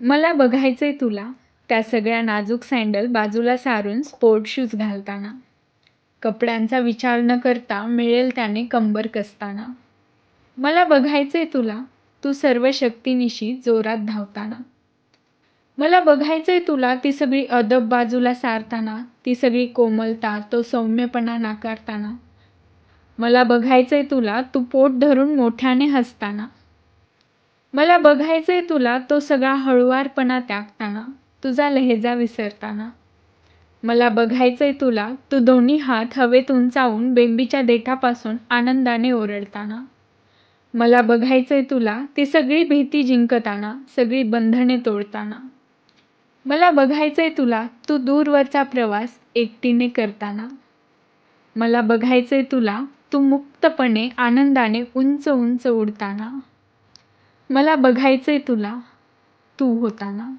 मला बघायचंय तुला त्या सगळ्या नाजूक सँडल बाजूला सारून स्पोर्ट शूज घालताना. कपड्यांचा विचार न करता मिळेल त्याने कंबर कसताना. मला बघायचंय तुला तू सर्व शक्तीनिशी जोरात धावताना. मला बघायचंय तुला ती सगळी अदब बाजूला सारताना, ती सगळी कोमलता तो सौम्यपणा नाकारताना. मला बघायचंय तुला तू पोट धरून मोठ्याने हसताना. मला बघायचंय तुला तो सगळा हळुवारपणा त्यागताना, तुझा लहेजा विसरताना. मला बघायचंय तुला तू दोन्ही हात हवेत उंचावून बेंबीच्या देठापासून आनंदाने ओरडताना. मला बघायचंय तुला ती सगळी भीती जिंकताना, सगळी बंधने तोडताना. मला बघायचंय तुला तू दूरवरचा प्रवास एकटीने करताना. मला बघायचंय तुला तू मुक्तपणे आनंदाने उंच उंच उडताना. मला बघायचंय तुला तू होताना.